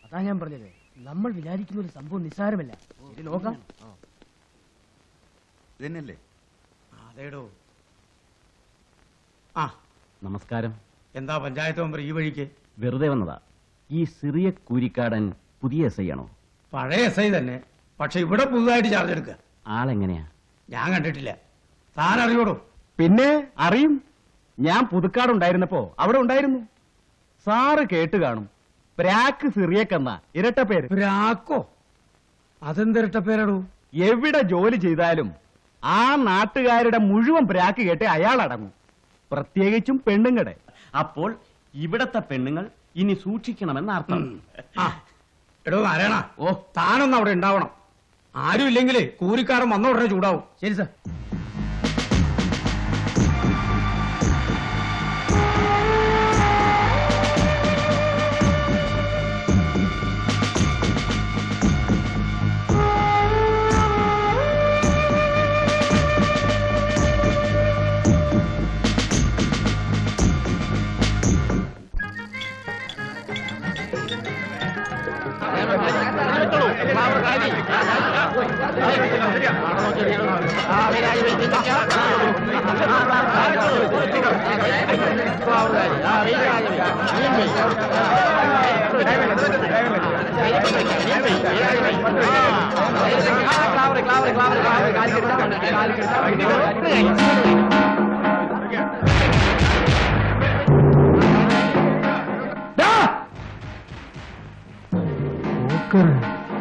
അതാ ഞാൻ പറഞ്ഞത്, നമ്മൾ വിചാരിക്കുന്ന ഒരു സംഭവം നിസ്സാരമല്ല. ഇത് നോക്കാം. ഇതന്നെയല്ലേ? അതേടോ. ആ നമസ്കാരം. എന്താ പഞ്ചായത്ത് മെമ്പർ ഈ വഴിക്ക്? വെറുതെ വന്നതാ. ഈ സിറിയ കൂരിക്കാടൻ പുതിയ എസ് ഐ ആണോ? പഴയ എസ് ഐ തന്നെ, പക്ഷെ ഇവിടെ പുതുതായിട്ട് ചാർജ് എടുക്കുക. ആളെങ്ങനെയാ? ഞാൻ കണ്ടിട്ടില്ല. താൻ അറിയോടോ? പിന്നെ അറിയും. ഞാൻ പുതുക്കാടുണ്ടായിരുന്നപ്പോ അവിടെ ഉണ്ടായിരുന്നു. സാറ് കേട്ട് കാണും. പ്രാക്ക് സിറിയക്കെന്ന ഇരട്ട പേര്. പ്രാക്കോ? അതെന്തിരട്ട പേരാടോ? എവിടെ ജോലി ചെയ്താലും ആ നാട്ടുകാരുടെ മുഴുവൻ പ്രാക്ക് കേട്ട് അയാൾ അടങ്ങും, പ്രത്യേകിച്ചും പെണ്ണുങ്ങടെ. അപ്പോൾ ഇവിടത്തെ പെണ്ണുങ്ങൾ ഇനി സൂക്ഷിക്കണമെന്ന് അർത്ഥം. എടോ നാരായണ, താനൊന്ന് അവിടെ ഉണ്ടാവണം. ആരും ഇല്ലെങ്കിലേ കൂലിക്കാരൻ വന്ന ഉടനെ ചൂടാവും. ശരി സാർ.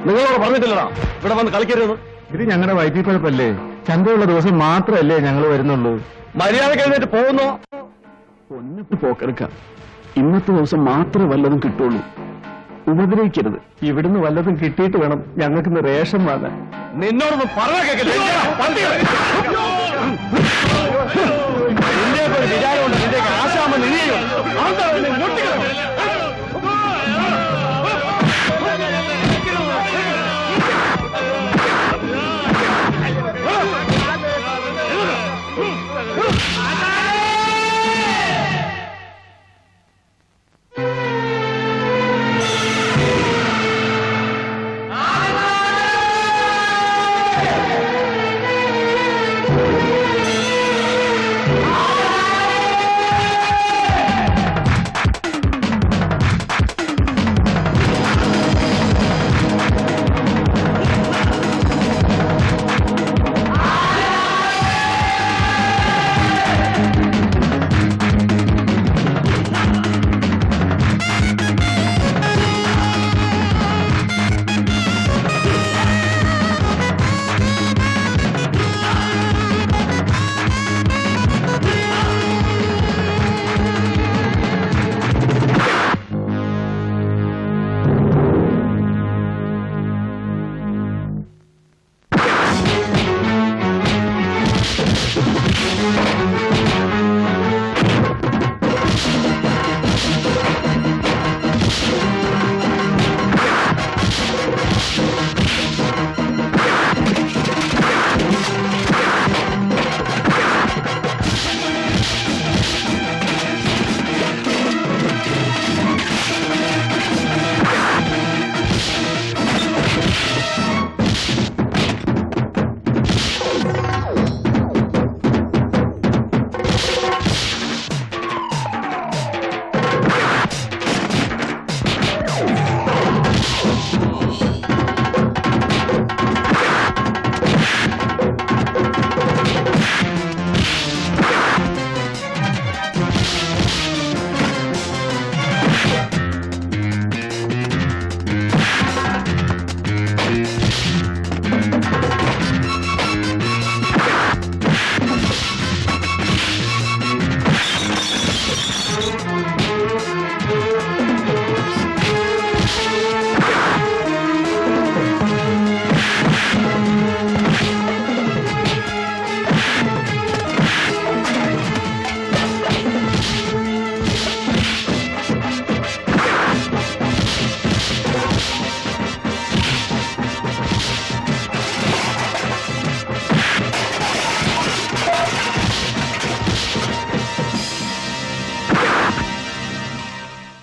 നിങ്ങളോട് പറഞ്ഞിട്ടില്ലടാ ഇവിടെ വന്ന് കളിക്കരുത്. ഇത് ഞങ്ങളുടെ വൈദ്യുതിക്കുഴപ്പല്ലേ? ചന്തയുള്ള ദിവസം മാത്രമല്ലേ ഞങ്ങൾ വരുന്നുള്ളൂ. മര്യാദ കഴിഞ്ഞിട്ട് പോകുന്നോ? ഒന്നിട്ട് പോക്കെടുക്കാം. ഇന്നത്തെ ദിവസം മാത്രമേ വല്ലതും കിട്ടുള്ളൂ. ഉപദ്രവിക്കരുത്. ഇവിടുന്ന് വല്ലതും കിട്ടിയിട്ട് വേണം ഞങ്ങൾക്ക് റേഷൻ വാങ്ങാൻ. നിന്നോടൊന്ന് പറഞ്ഞ കേൾക്കില്ല. വിചാരമുണ്ട് നിന്റെ ആശാമ നിന്നെയും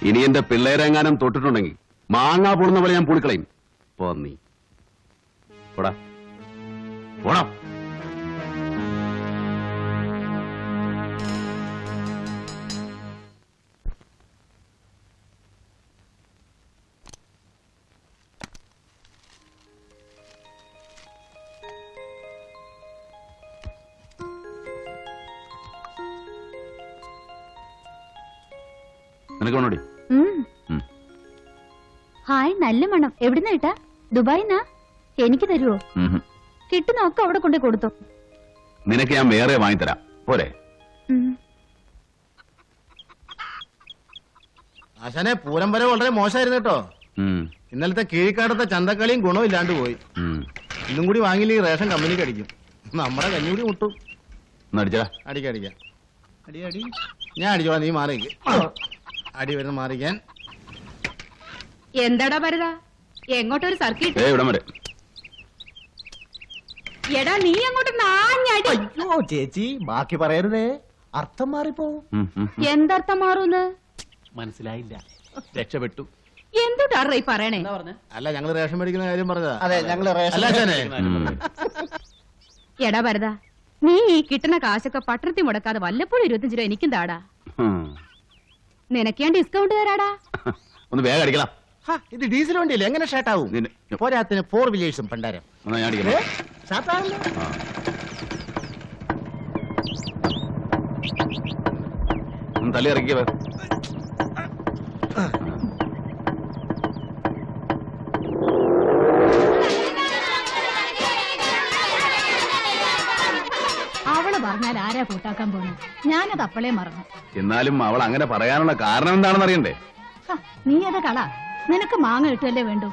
ഇനി എന്റെ പിള്ളേരെങ്ങാനും തൊട്ടിട്ടുണ്ടെങ്കിൽ മാങ്ങാ പൊടുന്ന പോലെ ഞാൻ പൂളിക്കളയും. പോന്നി പോടാ പോടാ. നിനക്ക് വേണോടി? ഹായ്, നല്ല മണം. എവിടുന്ന കേട്ടാ? ദുബായിന്നാ? എനിക്ക് തരുവോ? കിട്ടുന്നൊക്കെ അവിടെ കൊണ്ടേ കൊടുത്തു. നിനക്ക് ഞാൻ വേറെ വാങ്ങിത്തരാം, പോരെ? ആശാനെ, പൂരം വരെ വളരെ മോശമായിരുന്നു കേട്ടോ. ഇന്നലത്തെ കീഴ്ക്കാടത്തെ ചന്തക്കളിയും ഗുണമില്ലാണ്ട് പോയി. ഇന്നും കൂടി വാങ്ങിയില്ലെങ്കിൽ റേഷൻ കമ്പനിക്ക് അടിക്കും. നമ്മുടെ കഞ്ഞൂടി മുട്ടും. അടിക്കാം. അടി ഞാൻ അടിച്ചോളാം, നീ മാറിക്ക്. അടി വരുന്ന മാറിക്കാൻ. എന്താടാ ഭരത, എങ്ങോട്ടൊരു സർക്കിട്ട്? എടാ നീ അങ്ങോട്ട് നാഞ്ഞടി. അയ്യോ ചേച്ചി, ബാക്കി പറയരുതേ, അർത്ഥം മാറിപ്പോവും. എന്തർത്ഥം മാറൂന്ന് മനസ്സിലായില്ല. രക്ഷപ്പെട്ടു. എന്തുട്ടാറ ഈ പറയണേ? അല്ല, ഞങ്ങള് റേഷൻ മേടിക്കുന്ന കാര്യം പറഞ്ഞതാ. അതെ, ഞങ്ങള് എടാ ഭരത, നീ ഈ കിട്ടുന്ന കാശൊക്കെ പട്ടണത്തിൽ മുടക്കാതെ വല്ലപ്പോഴും 25 രൂപ എനിക്കും താടാ. നിനക്ക് ഞാൻ ഡിസ്കൗണ്ട് തരാടാ. ഒന്ന് വേഗം അടിക്കണം. ഇത് ഡീസൽ വണ്ടിയല്ലേ, എങ്ങനെ ഷാർട്ടാവും? പോരാത്തിന് 4 വീലേഴ്സും പണ്ടാരം. തല്ലി ഇറക്കിയ അവള് പറഞ്ഞാൽ ആരാ കൂട്ടാക്കാൻ പോണു? ഞാനത് അപ്പളേ മറന്നു. എന്നാലും അവൾ അങ്ങനെ പറയാനുള്ള കാരണം എന്താണെന്ന് അറിയണ്ടേ? നീ അത് കള, നിനക്ക് മാങ്ങ കിട്ടുമല്ലേ വേണ്ടു.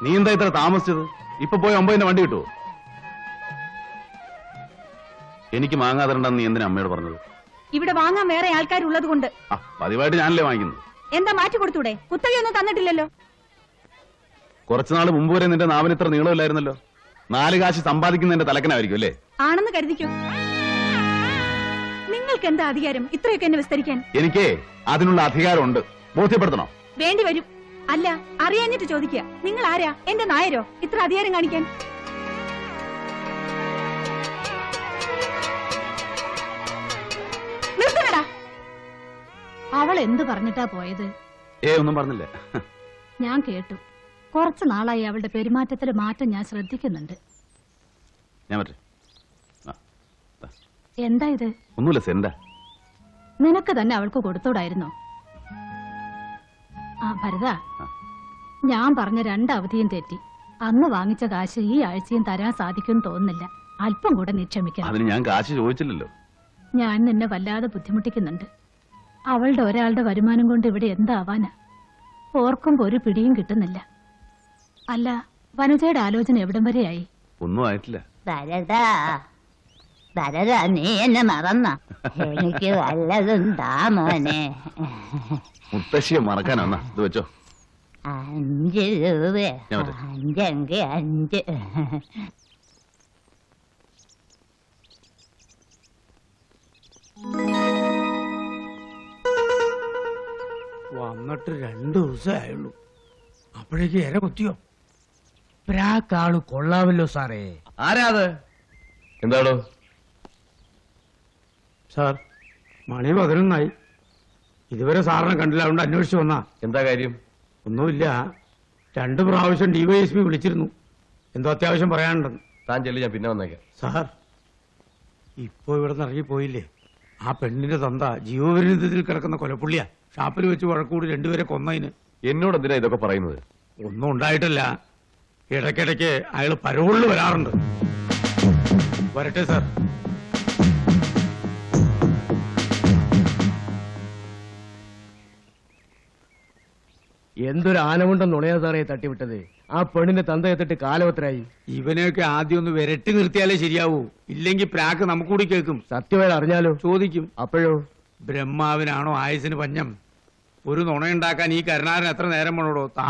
നീ എന്താ ഇത്ര താമസിച്ചത്? ഇപ്പൊ പോയി 9 വണ്ടി കിട്ടുമോ? എനിക്ക് മാങ്ങാതരണ്ടെന്ന് നീ എന്തിനാ അമ്മയോട് പറഞ്ഞത്? ഇവിടെ വാങ്ങാൻ വേറെ ആൾക്കാരുള്ളത് കൊണ്ട്. പതിവായിട്ട് ഞാനല്ലേ വാങ്ങിക്കുന്നത്. എന്താ മാറ്റി കൊടുത്തൂടെ? കുത്തകയൊന്നും തന്നിട്ടില്ലല്ലോ. കുറച്ചുനാൾ മുമ്പ് വരെ നിന്റെ നാവിന് ഇത്ര നീളമില്ലായിരുന്നല്ലോ. 4 കാശ് സമ്പാദിക്കുന്നതിന്റെ തലക്കനായിരിക്കും അല്ലേ? ആണെന്ന് കരുതിക്കോ. നിങ്ങൾക്ക് എന്താ അധികാരം ഇത്രയൊക്കെ എന്നെ വിസ്തരിക്കാൻ? എനിക്ക് അതിനുള്ള അധികാരമുണ്ട്. ബോധ്യപ്പെടുത്തണോ? വേണ്ടി വരും. അല്ല, അറിയാഞ്ഞിട്ട് ചോദിക്കുക. നിങ്ങൾ ആരാ? എന്റെ നായരോ ഇത്ര അധികാരം കാണിക്കാൻ? നിർത്തണടാ. അവൾ എന്തു പറഞ്ഞിട്ടാ പോയത്? ഒന്നും പറഞ്ഞില്ലേ? ഞാൻ കേട്ടു. കുറച്ചു നാളായി അവളുടെ പെരുമാറ്റത്തില് മാറ്റം ഞാൻ ശ്രദ്ധിക്കുന്നുണ്ട്. എന്താ ഇത്? ഒന്നുമില്ല സെന്താ. നിനക്ക് തന്നെ അവൾക്ക് കൊടുത്തോടായിരുന്നോ? ഭരത, ഞാൻ പറഞ്ഞ 2 അവധിയും തെറ്റി. അന്ന് വാങ്ങിച്ച കാശ് ഈ ആഴ്ചയും തരാൻ സാധിക്കുമെന്ന് തോന്നുന്നില്ല. അല്പം കൂടെ നീ ക്ഷമിക്കണം. അതിന് ഞാൻ കാശ് ചോദിച്ചില്ലല്ലോ. ഞാൻ നിന്നെ വല്ലാതെ ബുദ്ധിമുട്ടിക്കുന്നുണ്ട്. അവളുടെ ഒരാളുടെ വരുമാനം കൊണ്ട് ഇവിടെ എന്താവാനാ? ഓർക്കുമ്പോ ഒരു പിടിയും കിട്ടുന്നില്ല. അല്ല, വനജയുടെ ആലോചന എവിടം വരെയായി? ഒന്നും ആയിട്ടില്ല. ഭരത, നീ എന്നെ മറന്ന? എനിക്ക് വല്ലതും താ മോനെ. മുത്തശ്ശിയെ മറക്കാനാ? ഇത് വെച്ചോ. 5 രൂപ. 5 5. വന്നിട്ട് 2 ദിവസമായുള്ളൂ, അപ്പോഴേക്ക് ഇര കുത്തിയോ? പ്രാക്കാള് കൊള്ളാമല്ലോ സാറേ. ആരാ അത്? എന്താടോ സാർ? മണി 11 ഇതുവരെ സാറിനെ കണ്ടില്ല, അതുകൊണ്ട് അന്വേഷിച്ചു വന്നാ. എന്താ കാര്യം? ഒന്നുമില്ല, 2 പ്രാവശ്യം DYSP വിളിച്ചിരുന്നു. എന്തോ അത്യാവശ്യം പറയാനുണ്ടെന്ന്. താൻ ചെല്ലി, ഞാൻ പിന്നെ വന്നേക്കാം. സാർ, ഇപ്പൊ ഇവിടെ നിന്ന് ഇറങ്ങിപ്പോയില്ലേ ആ പെണ്ണിന്റെ തന്ത? ജീവപര്യന്തത്തിൽ കിടക്കുന്ന കൊലപ്പുള്ളിയാ. ഷാപ്പിൽ വെച്ച് വഴക്കൂടി 2 പേരെ കൊന്നതിന്. എന്നോട് എന്തിനാ ഇതൊക്കെ പറയുന്നത്? ഒന്നും ഉണ്ടായിട്ടില്ല. ഇടയ്ക്കിടയ്ക്ക് അയാൾ പരോളിൽ വരാറുണ്ട്. വരട്ടെ സാർ. എന്തൊരു ആനമുണ്ടെന്ന് നുണയാ സാറേ തട്ടിവിട്ടത്. ആ പെണ്ണിന്റെ തന്ത എത്തിട്ട് കാലവത്രായി. ഇവനെയൊക്കെ ആദ്യം ഒന്ന് വിരട്ടി നിർത്തിയാലേ ശരിയാവൂ. ഇല്ലെങ്കിൽ പ്രാക്ക് നമുക്കൂടി കേൾക്കും. സത്യമായി അറിഞ്ഞാലോ? ചോദിക്കും. അപ്പോഴോ? ബ്രഹ്മാവിനാണോ ആയുസിന് പഞ്ഞം? ഒരു നുണയുണ്ടാക്കാൻ ഈ കരുണാരൻ എത്ര നേരം വേണോടോ? താ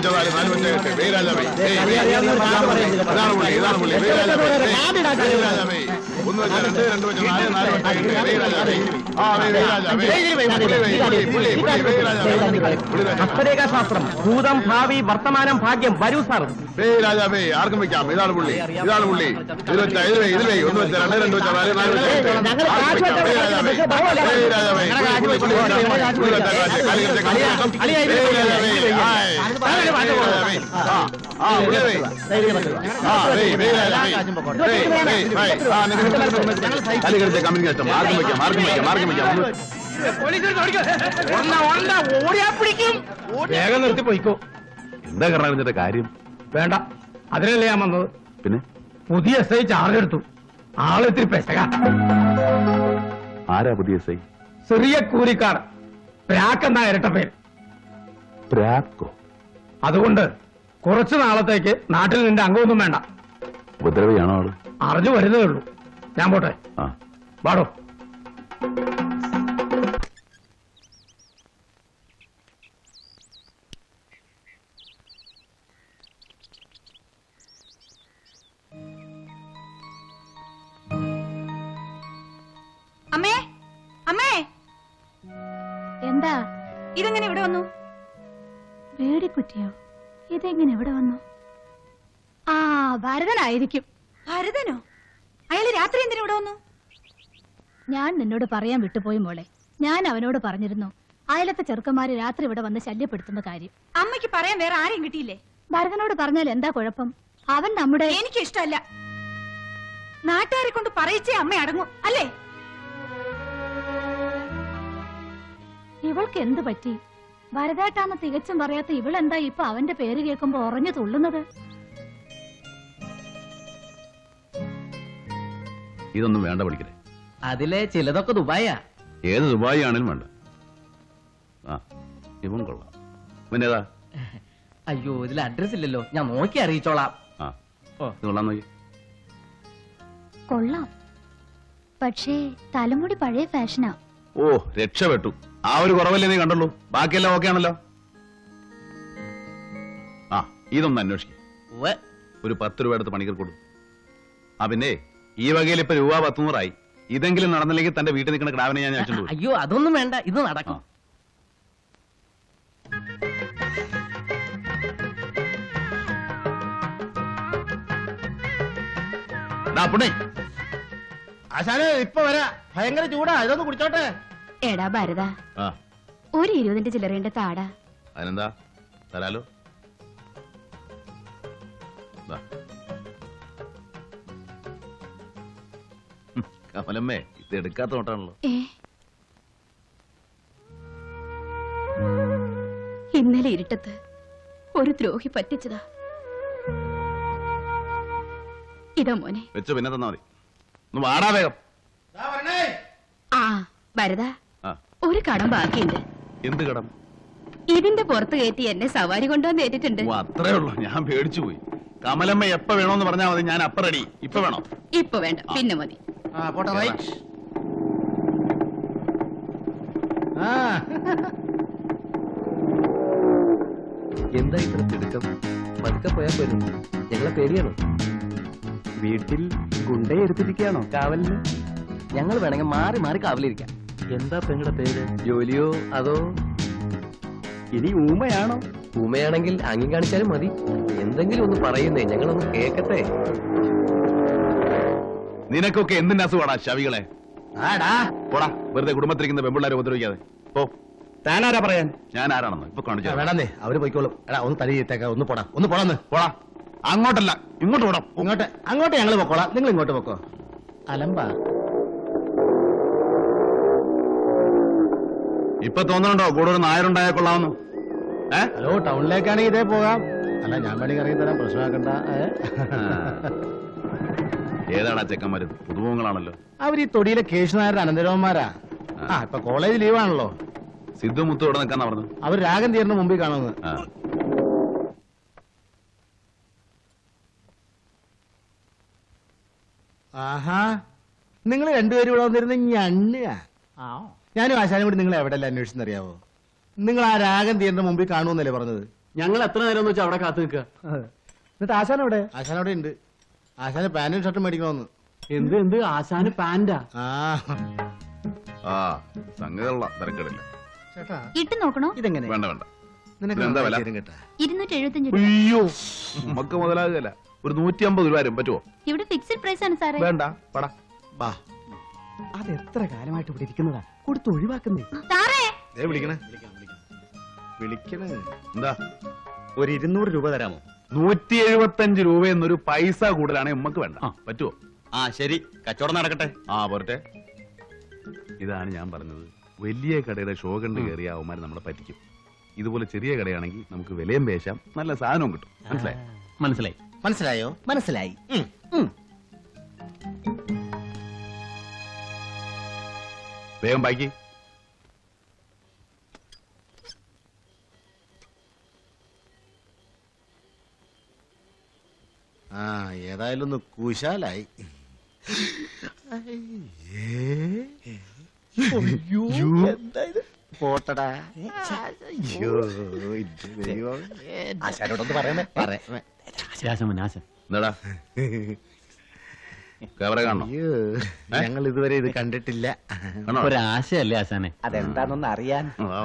വെച്ചാൽ 4 4 വെച്ചാൽ 8 വേ രാജാവേ ഇതാണ് പുള്ളി വേ രാജാവേ രാജാവേ 1 വെച്ചാൽ 2 2 വെച്ചാൽ 4 4 വെച്ചാൽ 8 വേ രാജാവേ ആ വേ രാജാവേ പുള്ളി വേ രാജാവേ അക്ഷരേഖാശാസ്ത്രം ഭൂതം ഭാവി വർത്തമാനം ഭാഗ്യം വരൂ സാർ വേ രാജാവേ ആർക്കും വെക്കാം ഇതാണ് പുള്ളി ഇതിൽ വെച്ചാൽ ഇതിൽ വേ 1 വെച്ചാൽ 2 2 വെച്ചാൽ 4 4 വെച്ചാൽ വേ രാജാവേ വേഗം നിർത്തി പോയിക്കോ. എന്താ കറങ്ങുന്നതിന്റെ കാര്യം? വേണ്ട, അതിനല്ലേ ഞാൻ വന്നത്. പിന്നെ പുതിയ SI ചാർജ് എടുത്തു. ആളിത്തിരി പെശക. ആരാ പുതിയ SI? ചെറിയ കൂലിക്കാർ. പ്രാക്കെന്താ ഇരട്ട പേര്. പ്രാക്കോ? അതുകൊണ്ട് കുറച്ചു നാളത്തേക്ക് നാട്ടിൽ നിന്റെ അംഗമൊന്നും വേണ്ട. ഉപദ്രവിയാണോ ആള്? അറിഞ്ഞു വരുന്നേ ഉള്ളൂ. ഞാൻ പോട്ടെ. ആ വാടോ. അമ്മേ അമ്മേ എന്താ ഇതെങ്ങനെ ഇവിടെ വന്നു? വേടിക്കുറ്റിയോ? ഇതെങ്ങനെ ഇവിടെ വന്നു? ആ, ഭരതനായിരിക്കും. ഭരതനോ? അയാള് രാത്രി എന്തിനാ ഇവിടെ വന്നു? ഞാൻ നിന്നോട് പറയാൻ വിട്ടുപോയി മോളെ. ഞാൻ അവനോട് പറഞ്ഞിരുന്നു അയലത്തെ ചെറുക്കന്മാര് രാത്രി ഇവിടെ വന്ന് ശല്യപ്പെടുത്തുന്ന കാര്യം. അമ്മയ്ക്ക് പറയാൻ വേറെ ആരെയും കിട്ടിയില്ലേ? ഭരതനോട് പറഞ്ഞാൽ എന്താ കുഴപ്പം? അവൻ നമ്മുടെ... എനിക്ക് ഇഷ്ടമല്ല. നാട്ടുകാരെ കൊണ്ട് പറയിച്ചേ അമ്മ അടങ്ങും അല്ലേ? ഇവൾക്ക് എന്ത് പറ്റി? ഭരതേട്ടാന്ന് തികച്ചും പറയാത്ത ഇവളെന്താ ഇപ്പൊ അവന്റെ പേര് കേൾക്കുമ്പോ ഉറഞ്ഞു തുള്ളുന്നത്? ഇതൊന്നും വേണ്ട വിളിക്കരുത്. അതിലെ ചിലതൊക്കെ ദുബായാ. ഏത് ദുബായി ആണെങ്കിലും വേണ്ട. ആ ഇവൻ കൊള്ളാം. ഇവനേതാ? അയ്യോ, ഇതിൽ അഡ്രസ് ഇല്ലല്ലോ, ഞാൻ നോക്കി അറിയിച്ചോളാം. ആ ഇത് കൊള്ളാൻ നോക്കി. കൊള്ളാം, പക്ഷേ തലമുടി പഴയ ഫാഷനാ. ഓ രക്ഷപ്പെട്ടു. ആ ഒരു കുറവല്ലേ നീ കണ്ടുള്ളൂ, ബാക്കിയെല്ലാം ഓക്കെ ആണല്ലോ. ആ ഇതൊന്ന് അന്വേഷിക്കും. ഒരു 10 രൂപ എടുത്ത് പണിക്കർ കൊടുക്കും. ആ പിന്നെ ഈ വകയിൽ ഇപ്പൊ രൂപ 100 ഇതെങ്കിലും നടന്നില്ലെങ്കിൽ തന്റെ വീട്ടിൽ നിൽക്കുന്ന ക്രാവിനെ ഞാൻ അയച്ചിട്ടു. അയ്യോ അതൊന്നും വേണ്ട, ഇത് നടക്കും. ആശാനെ ഇപ്പൊ വരാ, ഭയങ്കര ചൂടാ, ഇതൊന്ന് കുടിച്ചോട്ടെ. എടാ ഭരത, ആ ഒരു 20 ചില്ലറേന്റെ താടാ. അതിനെന്താ, തരാലോ. കമലമ്മേ, ഇത് എടുക്കാത്ത നോട്ടാണല്ലോ. ഇന്നലെ ഇരുട്ടത്ത് ഒരു ദ്രോഹി പറ്റിച്ചതാ. ഇതാ മോനെ. വെച്ച് പിന്നെ തന്നാ മതി. ഒന്ന് വാടാ വേഗം. ആ ഭരത, ആ ഒരു കടം ബാക്കിയുണ്ട്. എന്ത് കടം? ഇതിന്റെ പുറത്ത് കയറ്റി എന്നെ സവാരി കൊണ്ടുവന്ന് ഏറ്റിട്ടുണ്ട്. ഓ അത്രേ ഉള്ളൂ, ഞാൻ പേടിച്ചു പോയി. കമലമ്മ എപ്പ വേണോന്ന് പറഞ്ഞാൽ മതി, ഞാൻ അപ്പ റെഡി. ഇപ്പൊ വേണോ? ഇപ്പൊ വേണ്ട, പിന്നെ മതി. പോട്ടെ, റൈറ്റ്. എന്താ ഇത്ര തിടുക്കം? പതുക്കെ പോയാ പോരും. ഞങ്ങളെ പേടിയാണോ? വീട്ടിൽ ഗുണ്ടയെ എടുത്തിരിക്കുകയാണോ കാവലിന്? ഞങ്ങൾ വേണമെങ്കിൽ മാറി മാറി കാവലിരിക്കാം. എന്താ പെങ്ങളുടെ പേര്? ജോലിയോ അതോ? ഇനി ഊമയാണോ? ഊമയാണെങ്കിൽ അംഗം കാണിച്ചാലും മതി. എന്തെങ്കിലും ഒന്ന് പറയുന്നേ, ഞങ്ങളൊന്ന് കേക്കട്ടെ. നിനക്കൊക്കെ എന്തിന്റെ അസുഖമാടാ ശവികളെ? ആടാ പോടാ, വെറുതെ കുടുംബത്തിരിക്കുന്ന പെമ്പിള്ളാരെ ഉപദ്രവിക്കാതെ പോ. താനാരാ പറയാൻ? ഞാൻ ആരാണെന്ന് ഇപ്പൊ കാണിച്ചു. വേണമെന്നേ, അവര് പോയിക്കോളും. എടാ ഒന്ന് തലയിട്ടേക്ക, ഒന്ന് പോടാന്ന്. പോടാ, അങ്ങോട്ടല്ല ഇങ്ങോട്ട് പോടാ. അങ്ങോട്ട് ഞങ്ങള് പൊക്കോളാം, നിങ്ങൾ ഇങ്ങോട്ട് പൊക്കോ. അലമ്പാ. ഇപ്പൊ തോന്നുന്നുണ്ടോ കൂടെ ഒരു നായരുണ്ടായാൽ കൊള്ളാമെന്ന്? ഹലോ, ടൗണിലേക്കാണെങ്കിൽ ഇതേ പോകാം. അല്ല, ഞാൻ വേണമെങ്കിൽ ഇറങ്ങി തരാം, പ്രശ്നമാക്കണ്ട. ഏതാടാ ചെക്കന്മാര്? പുതുമുഖങ്ങളാണല്ലോ. അവർ ഈ തൊടിയിലെ കേശുനായരുടെ അനന്തരവന്മാരാ. ഇപ്പൊ കോളേജ് ലീവാണല്ലോ. സിദ്ധു മുത്തു ഇവിടെ നിൽക്കാന്നാ പറഞ്ഞു. അവർ രാഗം തീർന്ന് മുമ്പിൽ കാണുന്നത്. ആഹാ, നിങ്ങൾ രണ്ടുപേരും ഇവിടെ വന്നിരുന്ന ഞണ്ണുക. ഞാനും ആശാനും കൂടി നിങ്ങൾ എവിടെയല്ല അന്വേഷിച്ചെന്നറിയാവോ? നിങ്ങൾ ആ രാഗം തീറിന്റെ മുമ്പിൽ കാണുമെന്നല്ലേ പറഞ്ഞത്? ഞങ്ങൾ എത്ര നേരം വെച്ചാൽ അവിടെ കാത്തു നിൽക്കുക. എന്നിട്ട് ആശാൻ എവിടെ? ആശാൻ അവിടെ ഉണ്ട്. ആശാന് പാന്റും ഷർട്ടും മേടിക്കണമെന്ന്. എന്ത് ആശാന് പാന്റാ? ആ സംഗതിയുള്ള തിരക്കിടില്ല. ചേട്ടാ ഇട്ട് നോക്കണോ? ഇതെങ്ങനെ? വേണ്ട വേണ്ട. നിനക്ക് എന്താ വില? കേട്ടാ 275 രൂപ. അയ്യോ നമുക്ക് മുതലാകുകയല്ല. ഒരു 150 രൂപ വരും. പറ്റുമോ? ഇവിടെ ഫിക്സഡ് പ്രൈസ് ആണ് സാറേ. വേണ്ട പടാ. ബാ അത് എത്ര കാലമായിട്ട് ഇവിടെ ഇരിക്കുന്നതാ, കൊടുത്ത് ഒഴിവാക്കുന്നേ. സാറേ വിളിക്കണേ വിളിക്കണേ. എന്താ ഒരു 200 രൂപ തരാമോ? 175 രൂപ എന്നൊരു പൈസ കൂടുതലാണ് ഉമ്മക്ക് വേണ്ട. പറ്റുമോ? ആ ശരി, കച്ചവടം നടക്കട്ടെ. ആ പോരട്ടെ. ഇതാണ് ഞാൻ പറഞ്ഞത്. വലിയ കടയുടെ ഷോ കണ്ട് കയറിയ അവന്മാർ നമ്മളെ പറ്റിക്കും. ഇതുപോലെ ചെറിയ കടയാണെങ്കിൽ നമുക്ക് വിലയും പേശാം, നല്ല സാധനവും കിട്ടും. മനസ്സിലായി? മനസ്സിലായി. മനസ്സിലായോ? മനസ്സിലായി. വേഗം ബാക്കി. ആ ഏതായാലും ഒന്ന് കുശാലായി. പോട്ടടാ. ആശാനോടൊന്ന് പറയണേ. ആശാൻ എന്താടാ ക്യാമറ കാണണോ? ഞങ്ങൾ ഇതുവരെ ഇത് കണ്ടിട്ടില്ല. കാണോ? ഒരാശയല്ലേ ആശാനെ? അതെന്താണെന്ന് അറിയാൻ. ആ.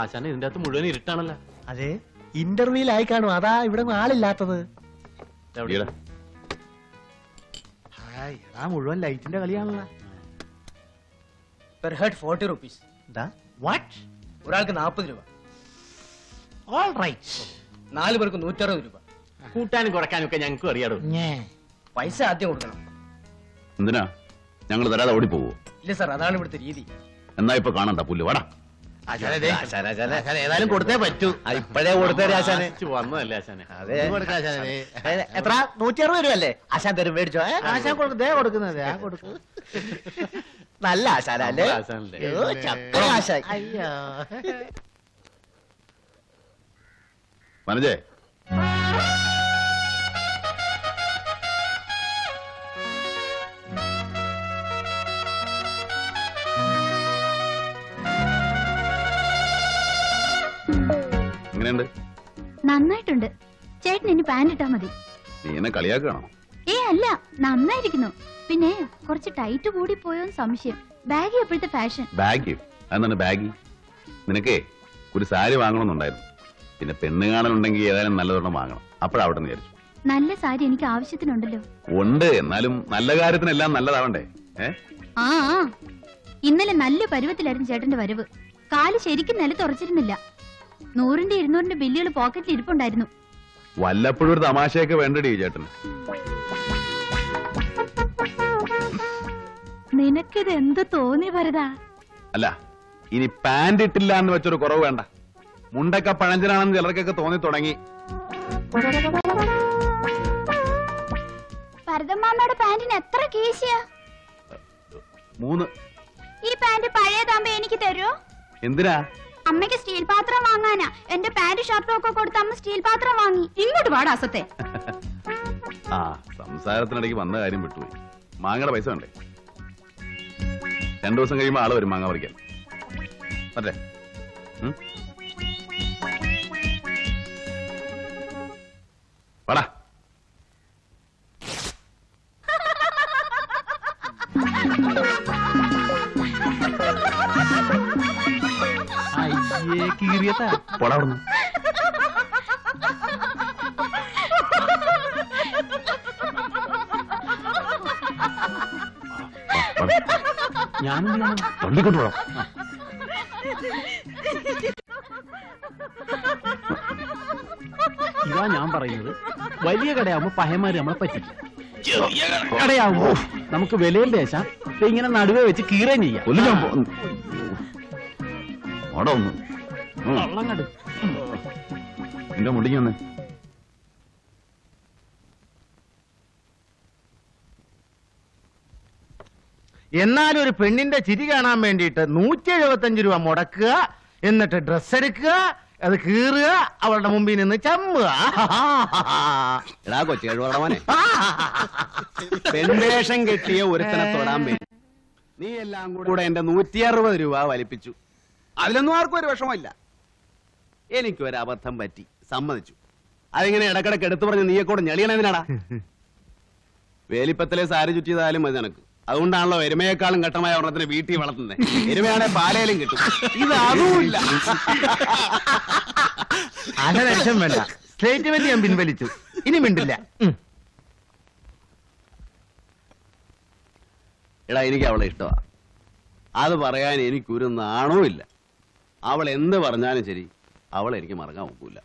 ആശാനെ ഇതിന്റെ അകത്ത് മുഴുവൻ ഇരുട്ടാണല്ലോ. അതെ, ഇന്റർവ്യൂലായി കാണും, അതാ ഇവിടെ ആളില്ലാത്തത്. ഈടാ. എടാ മുഴുവൻ ലൈറ്റിന്റെ കളിയാണല്ലോ. Per head 40 rupees. വാട്ട്? ഒരാൾക്ക് 40 രൂപ. All right. 4 പേർക്ക് 160 രൂപ. കൂട്ടാനും കുറയ്ക്കാനും ഒക്കെ ഞങ്ങൾക്കും അറിയാടോ. പൈസ ആദ്യം കൊടുക്കണം. എന്തിനാ ഞങ്ങൾ തരാതെ ഓടിപ്പോവോ? ഇല്ല സാർ, അതാണ് ഇവിടുത്തെ രീതി. എന്നാ ഇപ്പൊ കാണണ്ട പുല്ല്. വാടാ. ഏതായാലും കൊടുത്തേ പറ്റൂ. ഇപ്പഴേ കൊടുത്തേ ആശാന്. വന്നതല്ലേ ആശാനെ? എത്ര? 160 രൂപ അല്ലേ? ആശാൻ തരും, മേടിച്ചോ. ആശാൻ കൊടുക്കുന്നതേ കൊടുക്കുന്നത്. ആ കൊടുക്കും. നല്ല ആശാനല്ലേ? നല്ല ആശാനല്ലേ? അയ്യോ, ചക്കര ആശാൻ. അയ്യോ മനജേ എങ്ങനെയുണ്ട്? നന്നായിട്ടുണ്ട്. ചേട്ടൻ ഇനി പാന്റ് ഇട്ടാ മതി. നീ എന്നെ കളിയാക്കുകയാണോ? അല്ല, നന്നായിരിക്കുന്നു. പിന്നെ കുറച്ച് ടൈറ്റ് കൂടി പോയോന്ന് സംശയം. ബാഗി എപ്പോഴത്തെ ഫാഷൻ. ബാഗ്? അതെന്താണ് ബാഗ്? നിനക്കേ ഒരു സാരി വാങ്ങണമെന്നുണ്ടായിരുന്നു. പിന്നെ പെണ്ണ് കാണലുണ്ടെങ്കിൽ ഏതായാലും നല്ലതൊരെണ്ണം വാങ്ങണം. അപ്പോഴവിടെ നിന്ന് വിചാരിച്ചു. നല്ല സാരി എനിക്ക് ആവശ്യത്തിനുണ്ടല്ലോ. ഉണ്ട്, എന്നാലും നല്ല കാര്യത്തിനെല്ലാം നല്ലതാവണ്ടേ? ആ ഇന്നലെ നല്ല പരുവത്തിലായിരുന്നു ചേട്ടന്റെ വരവ്. കാല് ശരിക്കും നിലത്തുറച്ചിരുന്നില്ല. 100ന്റെ 200ന്റെ ബില്ലുകൾ പോക്കറ്റിൽ ഇരിപ്പുണ്ടായിരുന്നു. വല്ലപ്പോഴും ഒരു തമാശയൊക്കെ വേണ്ടടി ചേട്ടന്. നിനക്കിത് എന്ത് തോന്നി വരതാ? അല്ല, ഇനി പാന്റ് ഇട്ടില്ല എന്ന് വെച്ചൊരു കുറവ് വേണ്ട. മുണ്ടൊക്കെ പഴഞ്ചനാണെന്ന് ചിലർക്കൊക്കെ തോന്നി തുടങ്ങി. ഭരതമ്മാമ്മയുടെ പാന്റിന് എത്ര കീശയാ? 3. ഈ പാന്റ് പഴയതാകുമ്പോ എനിക്ക് തരുമോ? എന്തിനാ? അമ്മയ്ക്ക് സ്റ്റീൽ പാത്രം വാങ്ങാനാ. എന്റെ പാന്റ് ഷർട്ടും ഒക്കെ കൊടുത്ത് അമ്മ സ്റ്റീൽ പാത്രം വാങ്ങി. ഇങ്ങോട്ട് പാടാ അസത്തെ. ആ സംസാരത്തിനിടയ്ക്ക് വന്ന കാര്യം വിട്ടുപോയി. മാങ്ങയുടെ പൈസ വേണ്ടേ? 2 ദിവസം കഴിയുമ്പോൾ ആള് വരും മാങ്ങ പറിക്കാൻ. അല്ലേ? വാടാ. പോടാ അവിടുന്ന്. ഞാനെന്ത് ചെയ്യണം? തള്ളിക്കൊണ്ട് പോടാ. ഇതാ ഞാൻ പറയുന്നത്. വലിയ കടയാവുമ്പോ പഹയന്മാര് നമ്മളെ പറ്റില്ല. കടയാവുമ്പോ നമുക്ക് വിലയും പേശാം. ഇങ്ങനെ നടുവേ വെച്ച് കീറുകയും ചെയ്യാം. ഓടാ ഒന്ന്. വള്ളങ്ങട് എന്റെ മുടിക്ക് വന്നേ. എന്നാലും ഒരു പെണ്ണിന്റെ ചിരി കാണാൻ വേണ്ടിയിട്ട് 175 രൂപ മുടക്കുക, എന്നിട്ട് ഡ്രസ് എടുക്കുക, അത് കീറുക, അവളുടെ മുമ്പിൽ നിന്ന് ചമ്മുക. എടാ കൊച്ചു കഴിവടവനെ, പെൺവേഷം കെട്ടിയ ഒരുത്തനെ തൊടാൻ വേണ്ടി നീ എല്ലാം കൂടെ എന്റെ 160 രൂപ വലിപ്പിച്ചു. അതിലൊന്നും ആർക്കും ഒരു വിഷമമില്ല. എനിക്കൊരു അബദ്ധം പറ്റി, സമ്മതിച്ചു. അതിങ്ങനെ ഇടക്കിടക്ക് എടുത്തു പറഞ്ഞ് നീയെ കൂടെ ഞെളിയണതിനാടാ. വേലിപ്പത്തിലെ സാരി ചുറ്റിയതായാലും മതി നിനക്ക്. അതുകൊണ്ടാണല്ലോ എരുമയെക്കാളും ഘട്ടമായ ഒരെണ്ണത്തിന് വീട്ടിൽ വളർത്തുന്നത്. എരുമയാണെ പാലയിലും കിട്ടും, ഇത് അതുമില്ല. അനലക്ഷം വേണ്ട, സ്റ്റേറ്റ്മെന്റ് ഞാൻ പിൻവലിച്ചു, ഇനി മിണ്ടില്ല. എടാ, എനിക്ക് അവളെ ഇഷ്ടമാ. അത് പറയാൻ എനിക്കൊരു നാണവും ഇല്ല. അവൾ എന്ത് പറഞ്ഞാലും ശരി, അവളെ എനിക്ക് മറക്കാൻ ഒക്കില്ല.